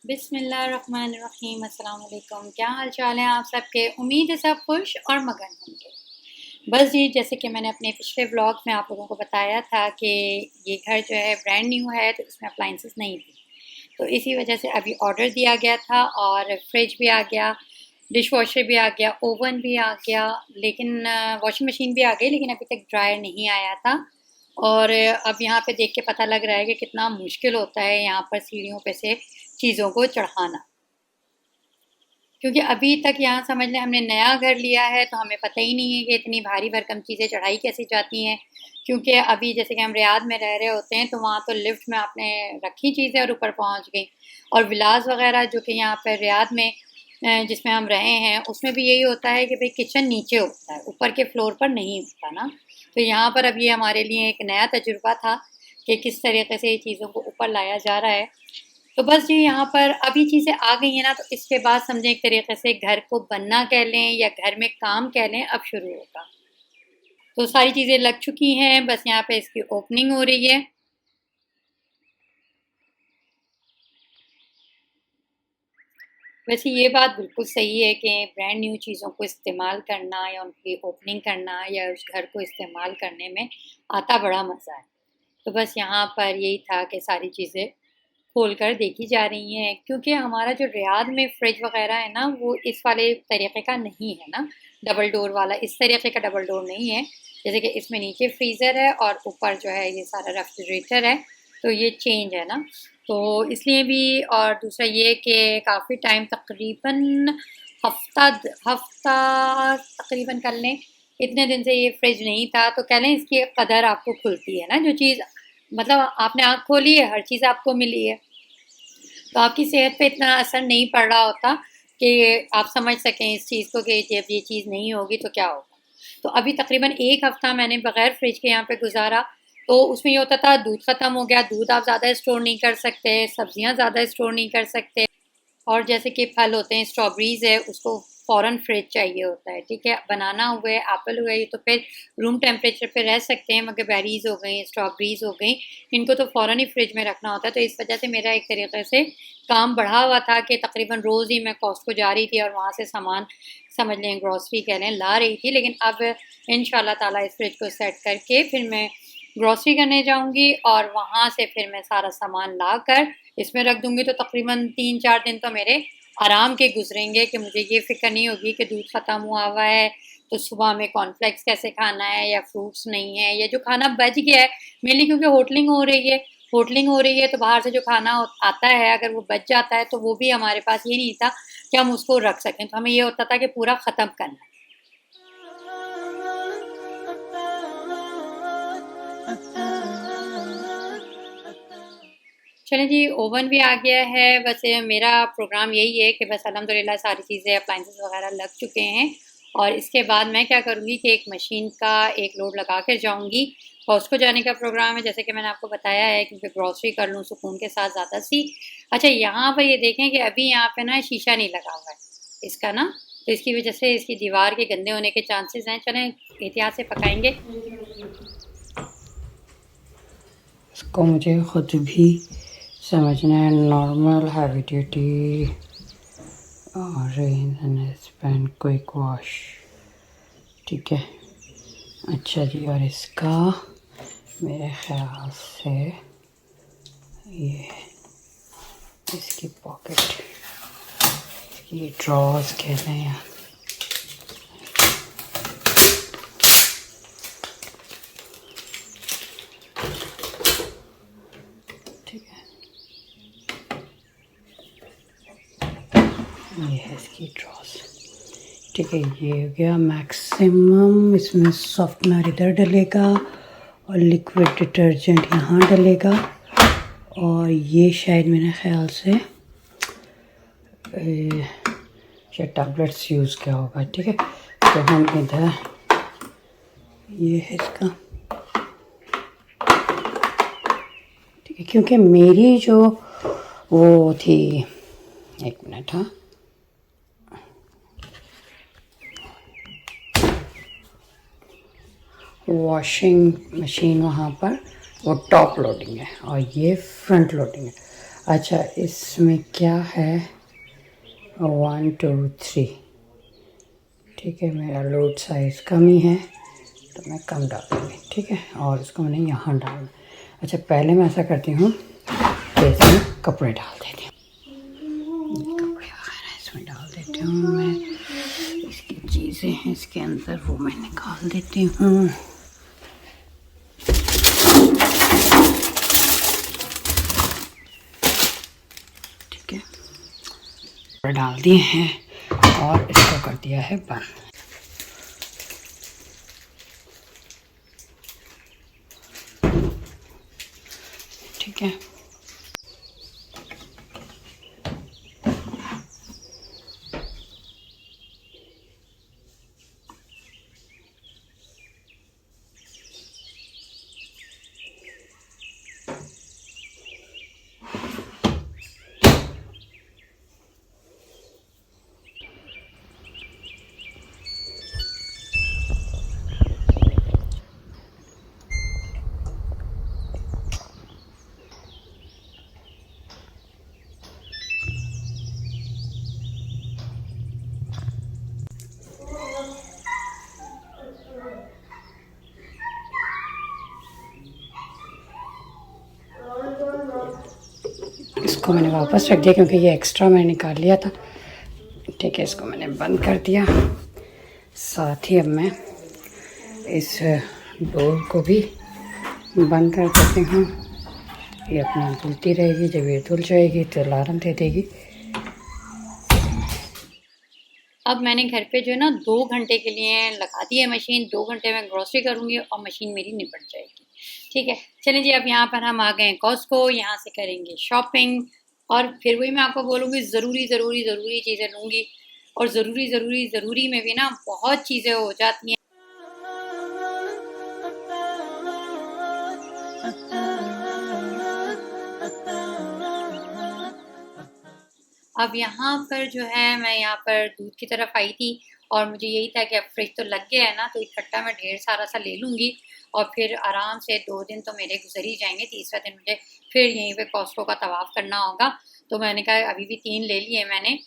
बिस्मिल्लाहिर्रहमानिर्रहीम। अस्सलाम वालेकुम। क्या हाल चाल है आप सबके? उम्मीद है सब खुश और मगन होंगे। बस जी, जैसे कि मैंने अपने पिछले व्लॉग में आप लोगों को बताया था कि ये घर जो है ब्रांड न्यू है, तो इसमें अप्लाइंसेस नहीं थी। तो इसी वजह से अभी ऑर्डर दिया गया था और फ्रिज भी आ गया, डिश वॉशर भी आ गया, ओवन भी आ गया, लेकिन वॉशिंग मशीन भी आ गई, लेकिन अभी तक ड्रायर नहीं आया था। और अब यहाँ पे देख के पता लग रहा है कि कितना मुश्किल होता है यहाँ पर सीढ़ियों पे से चीज़ों को चढ़ाना, क्योंकि अभी तक यहाँ समझ लें हमने नया घर लिया है तो हमें पता ही नहीं है कि इतनी भारी भरकम चीज़ें चढ़ाई कैसे जाती हैं। क्योंकि अभी जैसे कि हम रियाद में रह रहे होते हैं तो वहाँ तो लिफ्ट में आपने रखी चीज़ें और ऊपर पहुँच गई। और विलास वगैरह जो कि यहाँ पर रियाद में जिसमें हम रहे हैं उसमें भी यही होता है कि भाई किचन नीचे होता है, ऊपर के फ्लोर पर नहीं होता ना। तो यहाँ पर अब ये हमारे लिए एक नया तजुर्बा था कि किस तरीके से ये चीज़ों को ऊपर लाया जा रहा है। तो बस जी यहाँ पर अभी चीज़ें आ गई हैं ना, तो इसके बाद समझें एक तरीके से घर को बनना कह लें या घर में काम कह लें, अब शुरू होगा। तो सारी चीज़ें लग चुकी हैं, बस यहाँ पे इसकी ओपनिंग हो रही है। वैसे ये बात बिल्कुल सही है कि ब्रांड न्यू चीज़ों को इस्तेमाल करना या उनकी ओपनिंग करना या उस घर को इस्तेमाल करने में आता बड़ा मज़ा है। तो बस यहाँ पर यही था कि सारी चीज़ें खोल कर देखी जा रही हैं, क्योंकि हमारा जो रियाद में फ्रिज वगैरह है ना वो इस वाले तरीके का नहीं है ना, डबल डोर वाला इस तरीके का डबल डोर नहीं है। जैसे कि इसमें नीचे फ्रीज़र है और ऊपर जो है ये सारा रेफ्रिजरेटर है, तो ये चेंज है ना। तो इसलिए भी, और दूसरा ये कि काफ़ी टाइम तकरीबन हफ्ता हफ्ता तकरीबन कर लें, इतने दिन से ये फ्रिज नहीं था, तो कह लें इसकी कदर आपको खुलती है ना। जो चीज़ मतलब आपने आँख खोली है, हर चीज़ आपको मिली है, तो आपकी सेहत पे इतना असर नहीं पड़ रहा होता कि आप समझ सकें इस चीज़ को कि जब ये चीज़ नहीं होगी तो क्या होगा। तो अभी तकरीबन 1 हफ़्ता मैंने बग़ैर फ्रिज के यहाँ पे गुज़ारा। तो उसमें ये होता था दूध ख़त्म हो गया, दूध आप ज़्यादा स्टोर नहीं कर सकते, सब्ज़ियाँ ज़्यादा स्टोर नहीं कर सकते। और जैसे कि फल होते हैं, स्ट्रॉबेरीज़ है, उसको फ़ौरन फ्रिज चाहिए होता है, ठीक है। बनाना हुए, एप्पल हुए, ये तो फिर रूम टेम्परेचर पे रह सकते हैं, मगर बेरीज़ हो गई, स्ट्रॉबेरीज़ हो गई, इनको तो फ़ौरन ही फ्रिज में रखना होता है। तो इस वजह से मेरा एक तरीके से काम बढ़ा हुआ था कि तकरीबन रोज़ ही मैं कॉस्टको जा रही थी और वहाँ से सामान समझ लें ग्रॉसरी कह लें ला रही थी। लेकिन अब इंशाल्लाह ताला इस फ्रिज को सेट करके फिर मैं ग्रॉसरी करने जाऊँगी और वहाँ से फिर मैं सारा सामान लाकर इसमें रख दूँगी। तो तकरीबन 3-4 दिन तो मेरे आराम के गुज़रेंगे कि मुझे ये फ़िक्र नहीं होगी कि दूध ख़त्म हुआ हुआ है, तो सुबह में कॉर्नफ्लेक्स कैसे खाना है या फ्रूट्स नहीं है, या जो खाना बच गया है, मेनली क्योंकि होटलिंग हो रही है तो बाहर से जो खाना आता है अगर वो बच जाता है तो वो भी हमारे पास ये नहीं था कि हम उसको रख सकें, तो हमें ये होता था कि पूरा ख़त्म करना है। चलें जी, ओवन भी आ गया है। वैसे मेरा प्रोग्राम यही है कि बस अल्हम्दुलिल्लाह सारी चीज़ें अप्लाइंसेस वगैरह लग चुके हैं और इसके बाद मैं क्या करूँगी कि एक मशीन का एक लोड लगा कर जाऊँगी। कॉस्टको जाने का प्रोग्राम है, जैसे कि मैंने आपको बताया है, क्योंकि ग्रॉसरी कर लूँ सुकून के साथ ज़्यादा सी। अच्छा, यहाँ पर ये देखें कि अभी यहाँ पे ना शीशा नहीं लगा हुआ है इसका ना, तो इसकी वजह से इसकी दीवार के गंदे होने के चांसेस हैं। चलें एहतियात से पकाएंगे। इसको मुझे ख़ुद भी समझना है। नॉर्मल हैवी ड्यूटी और स्पेन क्विक वॉश, ठीक है। अच्छा जी, और इसका मेरे ख़्याल से ये इसकी पॉकेट, इसकी ड्रॉज कहते हैं, ठीक है। ये है इसकी ड्रॉज, ठीक है। ये हो गया मैक्सिमम। इसमें सॉफ्टनर इधर डलेगा और लिक्विड डिटर्जेंट यहाँ डलेगा, और ये शायद मेरे ख्याल से शायद टैबलेट्स यूज़ किया होगा, ठीक है। तो हम इधर, ये है इसका, ठीक है। क्योंकि मेरी जो वो थी, एक मिनट, हाँ, वॉशिंग मशीन वहाँ पर वो टॉप लोडिंग है और ये फ्रंट लोडिंग है। अच्छा, इसमें क्या है, 1 2 3, ठीक है। मेरा लोड साइज़ कम ही है तो मैं कम डालूँगी, ठीक है। और इसको मैंने यहाँ डालना। अच्छा, पहले मैं ऐसा करती हूँ कि इसमें कपड़े डाल देती हूँ, कपड़े वगैरह इसमें डाल देती हूँ मैं। इसकी चीज़ें हैं इसके अंदर, वो मैं निकाल देती हूँ। ठीक है, कपड़े डाल दिए हैं और इसको कर दिया है बंद। ठीक है, इसको मैंने वापस रख दिया क्योंकि ये एक्स्ट्रा मैंने निकाल लिया था। ठीक है, इसको मैंने बंद कर दिया। साथ ही अब मैं इस डोर को भी बंद कर देती हूँ। ये अपना धुलती रहेगी, जब ये धुल जाएगी तो अलार्म दे देगी। अब मैंने घर पे जो है ना 2 घंटे के लिए लगा दी है मशीन। 2 घंटे में ग्रॉसरी करूँगी और मशीन मेरी निपट जाएगी। ठीक है, चलिए जी, अब यहाँ पर हम आ गए हैं कॉस्को। यहाँ से करेंगे शॉपिंग और फिर वही मैं आपको बोलूँगी, ज़रूरी चीज़ें लूँगी। और ज़रूरी में भी ना बहुत चीज़ें हो जाती हैं। अब यहाँ पर जो है, मैं यहाँ पर दूध की तरफ आई थी और मुझे यही था कि अब फ्रिज तो लग गया है ना, तो इकट्ठा मैं ढेर सारा सा ले लूँगी और फिर आराम से 2 दिन तो मेरे गुजर ही जाएंगे। तीसरा दिन मुझे फिर यहीं पे कॉस्को का तवाफ़ करना होगा। तो मैंने कहा अभी भी 3 ले लिए मैंने।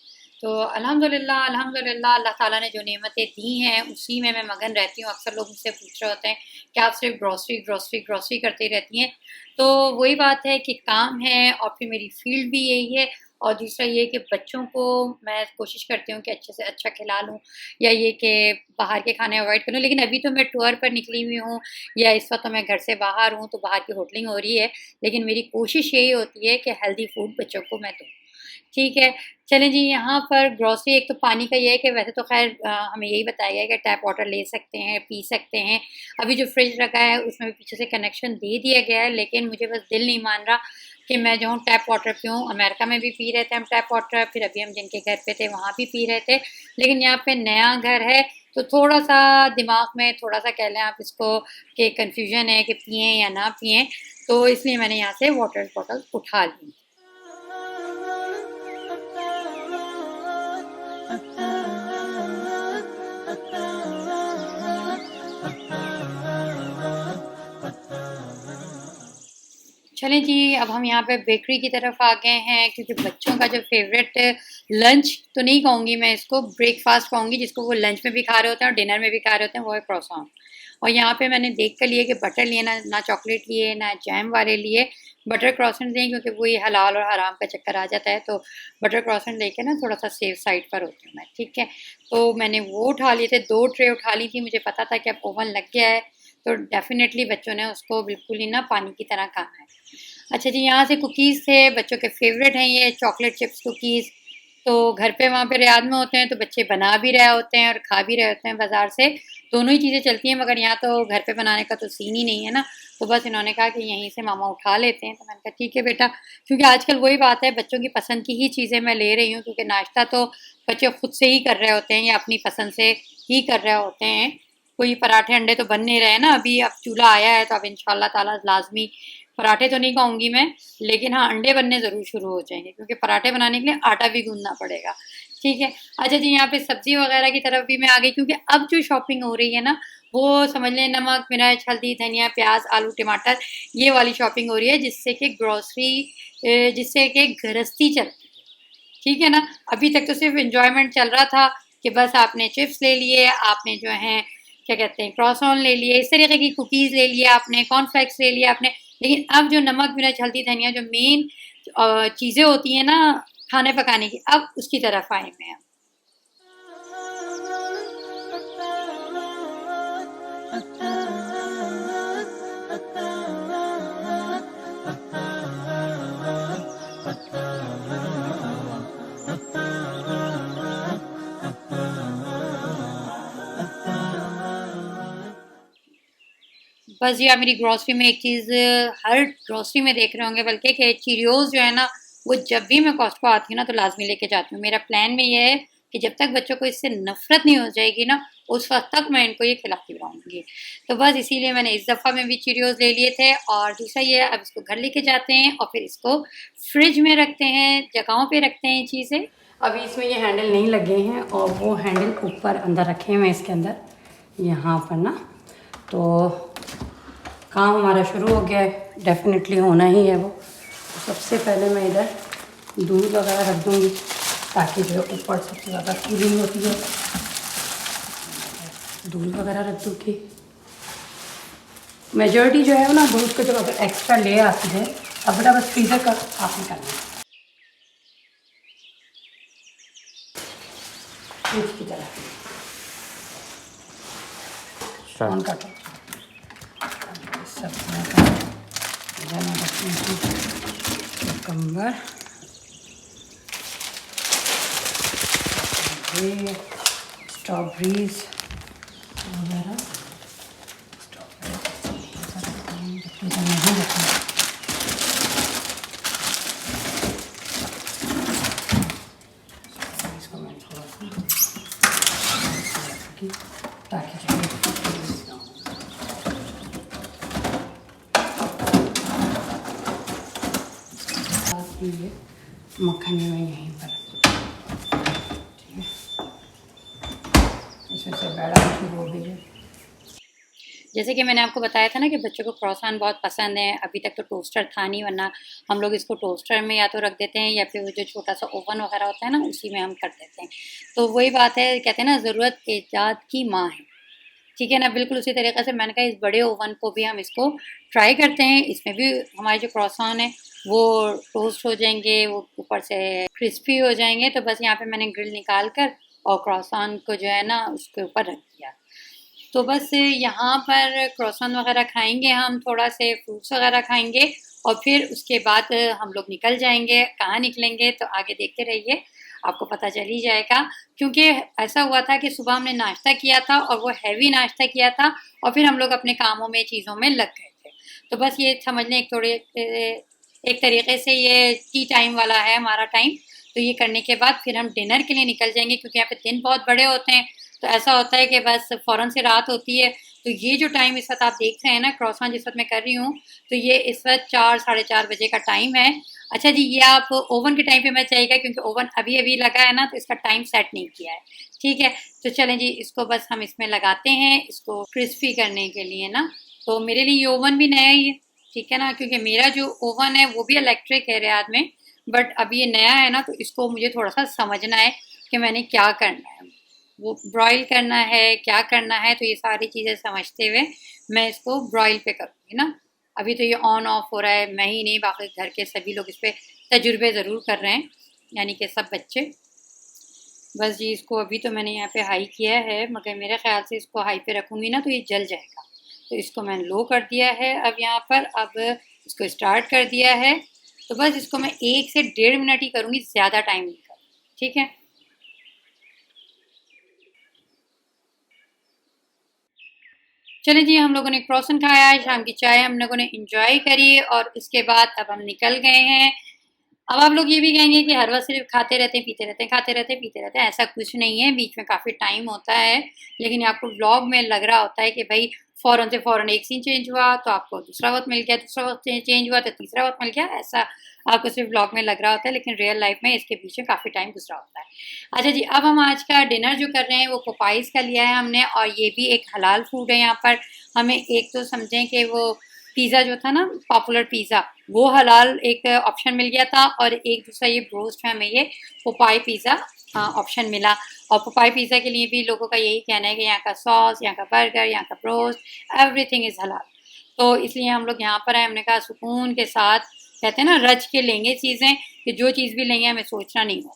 तो अल्हम्दुलिल्लाह अल्लाह ताला ने जो नेमतें दी हैं उसी में मैं मगन रहती हूँ। अक्सर लोग मुझसे पूछ रहे होते हैं कि आप सिर्फ ग्रॉसरी करती रहती हैं। तो वही बात है कि काम है और फिर मेरी फील्ड भी यही है। और दूसरा ये कि बच्चों को मैं कोशिश करती हूँ कि अच्छे से अच्छा खिला लूँ, या ये कि बाहर के खाने अवॉइड करूँ। लेकिन अभी तो मैं टूर पर निकली हुई हूँ या इस वक्त तो मैं घर से बाहर हूँ, तो बाहर की होटलिंग हो रही है। लेकिन मेरी कोशिश यही होती है कि हेल्दी फूड बच्चों को मैं दूँ। ठीक है, चलें जी। यहाँ पर ग्रॉसरी, एक तो पानी का ये है कि वैसे तो ख़ैर हमें यही बताया गया है कि टैप वाटर ले सकते हैं, पी सकते हैं। अभी जो फ्रिज रखा है उसमें भी पीछे से कनेक्शन दे दिया गया है, लेकिन मुझे बस दिल नहीं मान रहा कि मैं जो हूँ टैप वाटर पीऊँ। अमेरिका में भी पी रहे थे हम टैप वाटर, फिर अभी हम जिनके घर पे थे वहाँ भी पी रहे थे। लेकिन यहाँ पे नया घर है तो थोड़ा-सा दिमाग में थोड़ा-सा कह लें आप इसको कि कन्फ्यूज़न है कि पिएँ या ना पिएँ। तो इसलिए मैंने यहाँ से वाटर बॉटल उठा ली। चलें जी, अब हम यहाँ पे बेकरी की तरफ आ गए हैं क्योंकि बच्चों का जो फ़ेवरेट लंच तो नहीं कहूँगी मैं इसको, ब्रेकफ़ास्ट कहूँगी, जिसको वो लंच में भी खा रहे होते हैं और डिनर में भी खा रहे होते हैं, वो है क्रोसान। और यहाँ पे मैंने देख कर लिए कि बटर लिए, ना चॉकलेट लिए, ना जैम वाले लिए, बटर क्रोसेंट लिए क्योंकि वही हलाल और हराम का चक्कर आ जाता है। तो बटर क्रोसेंट लेके ना थोड़ा-सा सेफ साइड पर होती हूँ मैं, ठीक है। तो मैंने वो उठा लिए थे, 2 ट्रे उठा ली थी। मुझे पता था कि अब ओवन लग गया है तो डेफ़िनेटली बच्चों ने उसको बिल्कुल ही ना पानी की तरह खाना है। अच्छा जी, यहाँ से कुकीज़ थे, बच्चों के फ़ेवरेट हैं ये चॉकलेट चिप्स कुकीज़। तो घर पे वहाँ पे रियाद में होते हैं तो बच्चे बना भी रहे होते हैं और खा भी रहे होते हैं बाज़ार से, दोनों ही चीज़ें चलती हैं। मगर यहाँ तो घर पे बनाने का तो सीन ही नहीं है ना, तो बस इन्होंने कहा कि यहीं से मामा उठा लेते हैं। तो मैंने कहा ठीक है बेटा, क्योंकि आजकल वही बात है, बच्चों की पसंद की ही चीज़ें मैं ले रही हूँ क्योंकि नाश्ता तो बच्चे खुद से ही कर रहे होते हैं या अपनी पसंद से ही कर रहे होते हैं। कोई पराठे अंडे तो बन नहीं रहे हैं ना अभी, अब चूल्हा आया है तो अब इंशाल्लाह ताला लाज़मी, पराठे तो नहीं कहूँगी मैं, लेकिन हाँ अंडे बनने ज़रूर शुरू हो जाएंगे क्योंकि पराठे बनाने के लिए आटा भी गूंदना पड़ेगा। ठीक है। अच्छा जी, यहाँ पे सब्ज़ी वगैरह की तरफ भी मैं आ गई क्योंकि अब जो शॉपिंग हो रही है ना वो समझ लें नमक, मिर्च, हल्दी, धनिया, प्याज, आलू, टमाटर, ये वाली शॉपिंग हो रही है, जिससे कि गृहस्थी चलती है, ठीक है ना। अभी तक तो सिर्फ इंजॉयमेंट चल रहा था कि बस आपने चिप्स ले लिए, आपने जो है क्या कहते हैं क्रॉसॉन ले लिए, इस तरीके की कुकीज़ ले लिया आपने, कॉर्नफ्लेक्स ले लिया आपने। लेकिन अब जो नमक, मिर्च, हल्दी, धनिया जो मेन चीज़ें होती हैं ना खाने पकाने की, अब उसकी तरफ आए हुए हैं। बस जी आप मेरी ग्रॉसरी में एक चीज़ हर ग्रॉसरी में देख रहे होंगे बल्कि कि चीरियोज़ जो है ना वो जब भी मैं कॉस्टको आती हूँ ना तो लाजमी लेके जाती हूँ। मेरा प्लान में ये है कि जब तक बच्चों को इससे नफ़रत नहीं हो जाएगी ना उस वक्त तक मैं इनको ये खिलाती रहूँगी। तो बस इसीलिए मैंने इस दफ़ा में भी चीरियोज़ ले लिए थे और दूसरा ये है अब इसको घर लेके जाते हैं और फिर इसको फ्रिज में रखते हैं, जगहों पे रखते हैं चीज़ें। अभी इसमें ये हैंडल नहीं लगे हैं और वो हैंडल ऊपर अंदर रखे हुए हैं इसके अंदर यहाँ पर ना। तो काम हमारा शुरू हो गया है, डेफिनेटली होना ही है वो। तो सबसे पहले मैं इधर दूध वगैरह रख दूँगी ताकि जो ऊपर सबसे ज़्यादा कूलिंग होती है, दूध वगैरह रख दूँगी। मेजॉरिटी जो है ना दूध को जब अगर एक्स्ट्रा ले आती है अब बेटा बस फ्रीज़र का आप निकालना है फ्रिज की तरह ऑन कर दो। सब्जियाँ का इधर मैं रखती हूँ कुकम्बर, ये स्ट्रॉबेरीज वगैरह। नहीं रखना इसको मैं थोड़ा सा ताकि ये मक्खन में यहीं पर ठीक है। इसमें से बैड़ा शुरू हो गई है। जैसे कि मैंने आपको बताया था ना कि बच्चों को क्रॉसान बहुत पसंद है। अभी तक तो टोस्टर था नहीं, वरना हम लोग इसको टोस्टर में या तो रख देते हैं या फिर वो जो छोटा सा ओवन वगैरह होता है ना उसी में हम कर देते हैं। तो वही बात है, कहते हैं ना ज़रूरत ईजाद की माँ है, ठीक है ना। बिल्कुल उसी तरीके से मैंने कहा इस बड़े ओवन को भी हम इसको ट्राई करते हैं। इसमें भी हमारे जो क्रॉसान है वो टोस्ट हो जाएंगे, वो ऊपर से क्रिस्पी हो जाएंगे। तो बस यहाँ पे मैंने ग्रिल निकाल कर और क्रॉसान को जो है ना उसके ऊपर रख दिया। तो बस यहाँ पर क्रॉसन वगैरह खाएंगे, हम थोड़ा से फ्रूट्स वगैरह खाएंगे और फिर उसके बाद हम लोग निकल जाएंगे। कहाँ निकलेंगे तो आगे देखते रहिए, आपको पता चल ही जाएगा। क्योंकि ऐसा हुआ था कि सुबह हमने नाश्ता किया था और वो हैवी नाश्ता किया था और फिर हम लोग अपने कामों में चीज़ों में लग गए थे। तो बस ये समझ लें एक तरीके से ये टी टाइम वाला है हमारा टाइम। तो ये करने के बाद फिर हम डिनर के लिए निकल जाएंगे क्योंकि यहाँ पे दिन बहुत बड़े होते हैं। तो ऐसा होता है कि बस फ़ौरन से रात होती है। तो ये जो टाइम इस वक्त आप देख रहे हैं ना क्रॉसान जिस वक्त मैं कर रही हूँ, तो ये इस वक्त 4 साढ़े 4 बजे का टाइम है। अच्छा जी, ये आप ओवन के टाइम पे मत जाइएगा क्योंकि ओवन अभी अभी लगा है ना तो इसका टाइम सेट नहीं किया है, ठीक है। तो चलें जी, इसको बस हम इसमें लगाते हैं इसको क्रिस्पी करने के लिए ना। तो मेरे लिए ये ओवन भी नया ही है, ठीक है ना, क्योंकि मेरा जो ओवन है वो भी इलेक्ट्रिक है रियाद में, बट अभी ये नया है ना तो इसको मुझे थोड़ा सा समझना है कि मैंने क्या करना है, वो ब्रॉयल करना है क्या करना है। तो ये सारी चीज़ें समझते हुए मैं इसको ब्रॉयल पे करूँगी ना। अभी तो ये ऑन ऑफ हो रहा है, मैं ही नहीं बाकी घर के सभी लोग इस पर तजुर्बे ज़रूर कर रहे हैं, यानी कि सब बच्चे। बस जी इसको अभी तो मैंने यहाँ पे हाई किया है, मगर मेरे ख्याल से इसको हाई पे रखूँगी ना तो ये जल जाएगा। तो इसको मैंने लो कर दिया है अब यहाँ पर, अब इसको स्टार्ट कर दिया है। तो बस इसको मैं 1 से 1.5 मिनट ही करूँगी, ज़्यादा टाइम नहीं करूँगी, ठीक है। चलिए जी, हम लोगों ने क्रॉसन खाया, शाम की चाय हम लोगों ने इंजॉय करी और इसके बाद अब हम निकल गए हैं। अब आप लोग ये भी कहेंगे कि हर वक्त सिर्फ खाते रहते हैं पीते रहते हैं, खाते रहते हैं पीते रहते हैं। ऐसा कुछ नहीं है, बीच में काफ़ी टाइम होता है। लेकिन आपको व्लॉग में लग रहा होता है कि भाई फ़ौरन से फ़ौरन एक सीन चेंज हुआ तो आपको दूसरा वक्त मिल गया, दूसरा वक्त चेंज हुआ तो तीसरा वक्त मिल गया। ऐसा आपको सिर्फ व्लॉग में लग रहा होता है, लेकिन रियल लाइफ में इसके पीछे काफ़ी टाइम गुजरा होता है। अच्छा जी, अब हम आज का डिनर जो कर रहे हैं वो पोपाइज़ का लिया है हमने, और ये भी एक हलाल फूड है। यहाँ पर हमें एक तो समझें कि वो पिज़्ज़ा जो था ना, पॉपुलर पिज़्ज़ा, वो हलाल एक ऑप्शन मिल गया था, और एक दूसरा ये ब्रोस्ट है, हमें ये पोपाई पिज़्ज़ा ऑप्शन मिला। और पोपाई पिज़्ज़ा के लिए भी लोगों का यही कहना है कि यहाँ का सॉस, यहाँ का बर्गर, यहाँ का ब्रोस्ट, एवरीथिंग इज़ हलाल। तो इसलिए हम लोग यहाँ पर आए, हमने कहा सुकून के साथ, कहते हैं ना, रच के लेंगे चीज़ें, कि जो चीज़ भी लेंगे हमें सोचना नहीं होगा।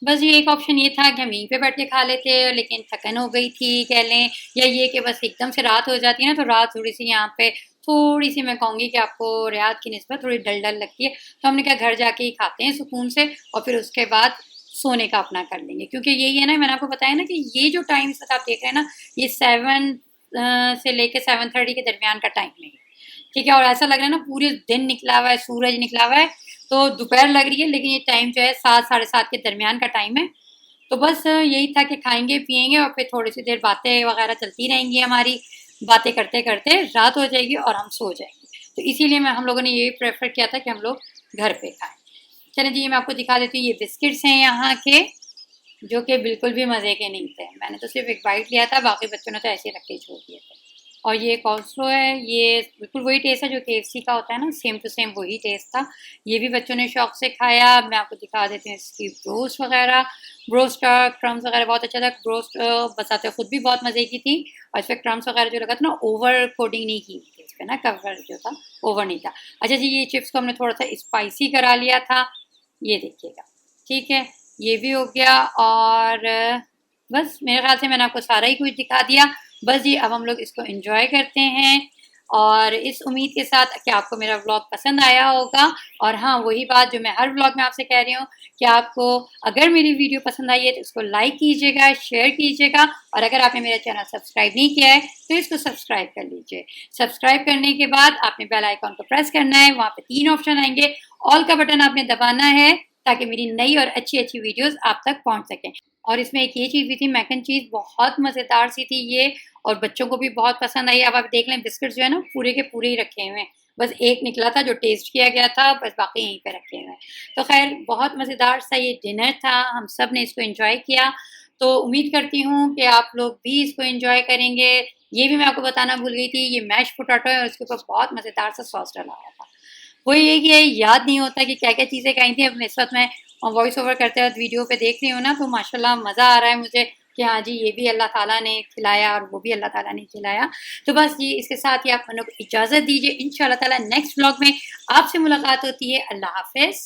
बस ये एक ऑप्शन ये था कि हम यहीं पे बैठ के खा लेते, लेकिन थकन हो गई थी कह लें, या ये कि बस एकदम से रात हो जाती है ना, तो रात थोड़ी-सी यहाँ पे थोड़ी-सी, मैं कहूँगी कि आपको रियाद की निस्बत थोड़ी डल-डल लगती है। तो हमने कहा घर जाके ही खाते हैं सुकून से, और फिर उसके बाद सोने का अपना कर लेंगे। क्योंकि यही है ना, मैंने आपको बताया ना कि ये जो टाइम तक आप देख रहे हैं ना, ये 7 से लेके 7:30 के दरमियान का टाइम है, ठीक है? और ऐसा लग रहा है ना पूरे दिन निकला हुआ है, सूरज निकला हुआ है, तो दोपहर लग रही है, लेकिन ये टाइम जो है 7 साढ़े 7 के दरमियान का टाइम है। तो बस यही था कि खाएंगे पिएंगे और फिर थोड़ी सी देर बातें वगैरह चलती रहेंगी हमारी, बातें करते करते रात हो जाएगी और हम सो जाएंगे। तो इसीलिए हम लोगों ने यही प्रेफर किया था कि हम लोग घर पे खाएं। चलिए जी, मैं आपको दिखा देती हूँ, ये बिस्किट्स हैं यहाँ के, जो कि बिल्कुल भी मज़े के नहीं थे। मैंने तो सिर्फ एक बाइट लिया था, बाकी बच्चों ने तो ऐसे ही रख के छोड़ दिए थे। और ये कॉस्ट्रो है, ये बिल्कुल वही टेस्ट है जो KFC का होता है ना, सेम टू सेम वही टेस्ट था। ये भी बच्चों ने शौक से खाया। मैं आपको दिखा देती हूँ इसकी ब्रोस्ट वगैरह, ब्रोस्ट का क्रम्स वगैरह बहुत अच्छा था। ब्रोस्ट बताते खुद भी बहुत मज़े की थी, और इस पर क्रम्स वगैरह जो लगा था ना, ओवर कोटिंग नहीं की थी इस पर ना, कवर जो था ओवर नहीं था। अच्छा जी, ये चिप्स को हमने थोड़ा सा स्पाइसी करा लिया था, ये देखिएगा, ठीक है, ये भी हो गया। और बस मेरे ख्याल से मैंने आपको सारा ही कुछ दिखा दिया। बस जी, अब हम लोग इसको एंजॉय करते हैं, और इस उम्मीद के साथ कि आपको मेरा व्लॉग पसंद आया होगा। और हाँ, वही बात जो मैं हर व्लॉग में आपसे कह रही हूँ कि आपको अगर मेरी वीडियो पसंद आई है तो उसको लाइक कीजिएगा, शेयर कीजिएगा, और अगर आपने मेरा चैनल सब्सक्राइब नहीं किया है तो इसको सब्सक्राइब कर लीजिए। सब्सक्राइब करने के बाद आपने बेल आइकॉन को प्रेस करना है, वहाँ पे 3 ऑप्शन आएंगे, ऑल का बटन आपने दबाना है ताकि मेरी नई और अच्छी अच्छी वीडियोस आप तक पहुंच सकें। और इसमें एक ये चीज़ भी थी, मैक एंड चीज़ बहुत मज़ेदार सी थी ये, और बच्चों को भी बहुत पसंद आई। अब आप देख लें, बिस्किट जो है ना पूरे के पूरे ही रखे हुए हैं, बस एक निकला था जो टेस्ट किया गया था, बस बाकी यहीं पे रखे हुए हैं। तो खैर, बहुत मज़ेदार सा ये डिनर था, हम सब ने इसको एंजॉय किया। तो उम्मीद करती हूँ कि आप लोग भी इसको एंजॉय करेंगे। ये भी मैं आपको बताना भूल गई थी, ये मैश पोटैटो है और उसके ऊपर बहुत मज़ेदार सा सॉस डला हुआ था। वही है कि याद नहीं होता कि क्या क्या चीज़ें खाई थी। अब इस वक्त मैं वॉइस ओवर करते वक्त वीडियो पे देख रही हूँ ना, तो माशाल्लाह मज़ा आ रहा है मुझे कि हाँ जी, ये भी अल्लाह ताला ने खिलाया और वो भी अल्लाह ताला ने खिलाया। तो बस जी, इसके साथ ही आप लोगों को इजाज़त दीजिए। इंशाअल्लाह ताला नेक्स्ट व्लॉग में आपसे मुलाकात होती है। अल्लाह हाफ़िज़।